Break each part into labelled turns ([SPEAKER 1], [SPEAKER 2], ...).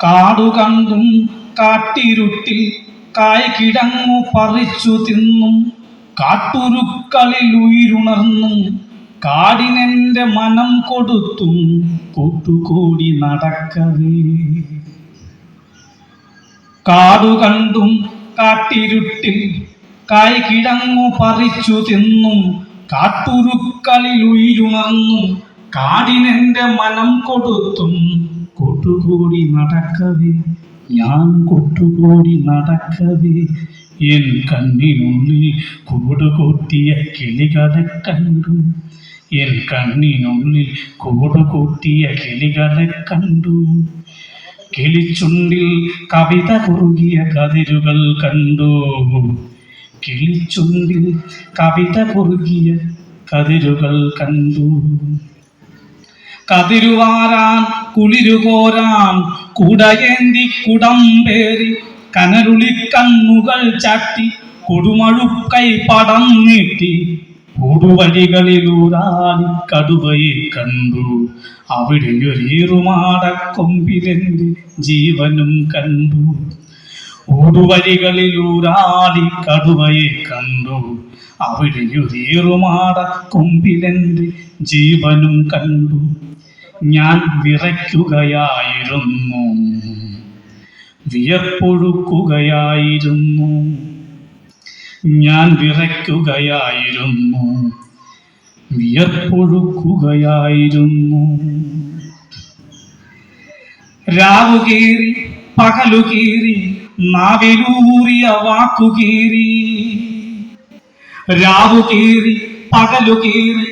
[SPEAKER 1] കാടുകണ്ടും കാട്ടിരുട്ടിൽ കായ്കിടങ്ങു പറിച്ചു തിന്നും കാട്ടുരുക്കളിൽ ഉയിരുണർന്നും കാടിനെന്റെ മനം കൊടുത്തും കൂട്ടുകൂടി നടക്കവേ. കാടുകണ്ടും കാട്ടിരുട്ടിൽ കായ്കിടങ്ങു പറിച്ചു തിന്നും കാട്ടുരുക്കളിൽ ഉയിരുണർന്നും കാടിനെന്റെ മനം കൊടുത്തും കൂട്ടുകൂടി നടക്കവേ. ഞാൻ കൂട്ടുകൂടി നടക്കവേ എൻ കണ്ണിനുള്ളിൽ കൂടുകൂട്ടിയ കിളികളെ കണ്ടു. എൻ കണ്ണിനുള്ളിൽ കൂടുകൂട്ടിയ കിളികളെ കണ്ടു. കിളിച്ചുണ്ടിൽ കവിത കുറുകിയ കതിരുകൾ കണ്ടു. കിളിച്ചുണ്ടിൽ കവിത കുറുകിയ കതിരുകൾ കണ്ടു. കതിരുവാരാൻ കുളിരുകോരാൻ കുടയേന്തി കുടമ്പേറി കനരുളി കണ്ണുകൾ ചാട്ടി കൊടുമഴുക്കൈ പടം നീട്ടി കൂടുവഴികളിലൂരാടി കടുവയെ കണ്ടു. അവിടെയൊരേറുമാടക്കൊമ്പിലെന്റെ ജീവനും കണ്ടു. ഊടുവഴികളിലൂരാടി കടുവയെ കണ്ടു. അവിടെയൊരേറുമാടക്കൊമ്പിലെന്റെ ജീവനും കണ്ടു. ഞാൻ വിറയ്ക്കുകയായിരുന്നു, വിയർപ്പൊഴുക്കുകയായിരുന്നു. ഞാൻ വിറയ്ക്കുകയായിരുന്നു, വിയർപ്പൊഴുക്കുകയായിരുന്നു. രാവുകീറി പകലുകീറി നാവിലൂറിയ വാക്കുകീറി. രാവുകീറി പകലുകീറി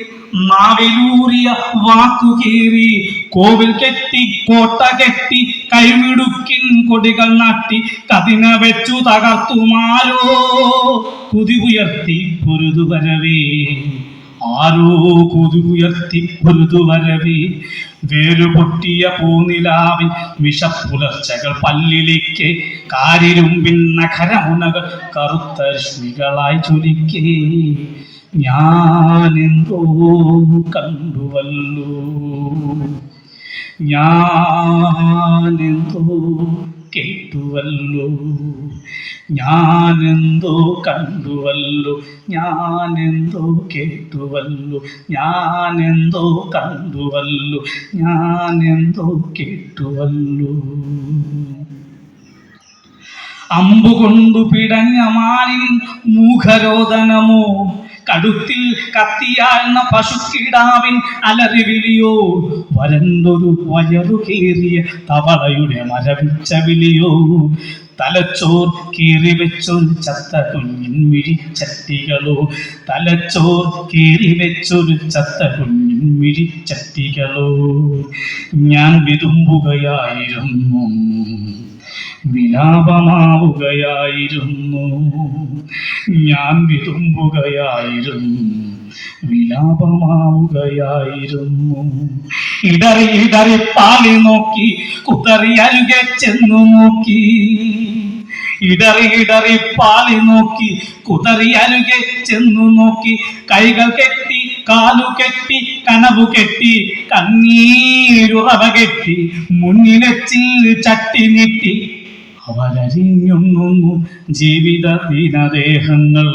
[SPEAKER 1] നാവിലൂറിയ വാക്കുകീറി. കോവിൽ കെട്ടി കോട്ട കെട്ടി കൈമിടുക്കിൻ കൊടികൾ നാട്ടി കതിന വെച്ചു തകർത്തുമാരോ കുതിയുയർത്തി പൊരുതുവരവേ. ആരോ കുതിയുയർത്തി പൊരുതുവരവേ. വേരുപൊട്ടിയ പൂനിലാവിൻ വിഷപ്പുലർച്ചകൾ പല്ലിലേക്ക് കാരിരുമ്പിൻ നഖരമുനകൾ കറുത്ത രശ്മികളായി ചൊലിക്കേ. ഞാനെന്തോ കണ്ടുവല്ലോ, ഞാനെന്തോ കേട്ടുവല്ലോ. ഞാനെന്തോ കണ്ടുവല്ലോ, ഞാനെന്തോ കേട്ടുവല്ലോ. ഞാനെന്തോ കണ്ടുവല്ലോ, ഞാനെന്തോ കേട്ടുവല്ലോ. അമ്പുകൊണ്ടു പിടഞ്ഞ മാനിൻ മൂഖരോദനമോ, കടുത്തിൽ കത്തിയാഴ്ന്ന പശുക്കിടാവിൻ അലറിവിളിയോ, വരണ്ടൊരു വയറു കീറിയ തവളയുടെ മരവിച്ച വിളിയോ, തലച്ചോർ കീറിവെച്ചൊരു ചത്ത കുഞ്ഞിൻ മിഴിച്ചട്ടികളോ, തലച്ചോർ കീറിവെച്ചൊരു ചത്ത കുഞ്ഞിൻ മിഴിച്ചട്ടികളോ. ഞാൻ വിതുമ്പുകയായിരുന്നു, വിലാപമാവുകയായിരുന്നു. ഞാൻ വിതുമ്പുകയായിരുന്നു, വിലാപമാവുകയായിരുന്നു. ഇടറി ഇടറി പാളി നോക്കി കുതറി അരുകെ ചെന്നു നോക്കി. ഇടറി ഇടറി പാളി നോക്കി കുതറി അരുകെ ചെന്നു നോക്കി. കൈകൾ കെട്ടി കാലു കെട്ടി കനവു കെട്ടി കണ്ണീരുറവ കെട്ടി മുന്നിലെച്ചിൽ ചട്ടി നീട്ടി അവരറിഞ്ഞുണ്ണുന്നു ജീവിത ദീനദേഹങ്ങൾ.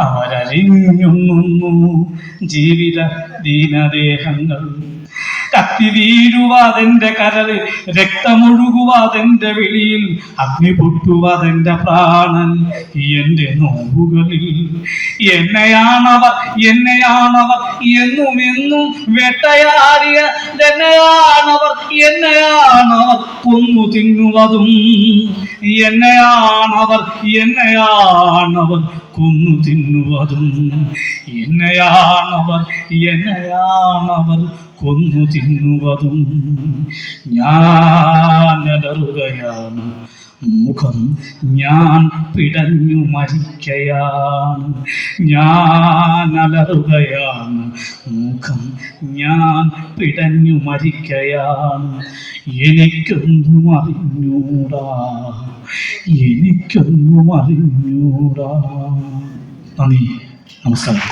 [SPEAKER 1] അവരറിഞ്ഞുണ്ണുന്നു ജീവിത ദീനദേഹങ്ങൾ. കത്തി വീഴുവാതെന്റെ കരളിൽ രക്തമൊഴുകുവാതെന്റെ വിളിയിൽ അഗ്നി പൊട്ടുവാതെന്റെ പ്രാണൻ എന്റെ നോവുകളിൽ. എന്നെയാണവർ എന്നെയാണവർ എന്നും എന്നും വേട്ടയാടിയ എന്നെയാണവർ എന്നെയാണവർ കൊന്നു തിന്നുവതും. എന്നെയാണവർ എന്നെയാണവർ കൊന്നു തിന്നുവതും. എന്നെയാണവർ എന്നെയാണവർ കൊന്നു തിന്നുവതും. ഞാനലറുകയാണ്, മുഖം ഞാൻ പിടഞ്ഞു മരിക്കയാണ്. ഞാനലറുകയാണ്, മുഖം ഞാൻ പിടഞ്ഞു മരിക്കയാണ്. എനിക്കൊന്നും അറിഞ്ഞൂടാ, എനിക്കൊന്നും അറിഞ്ഞൂടാ. നന്ദി, നമസ്കാരം.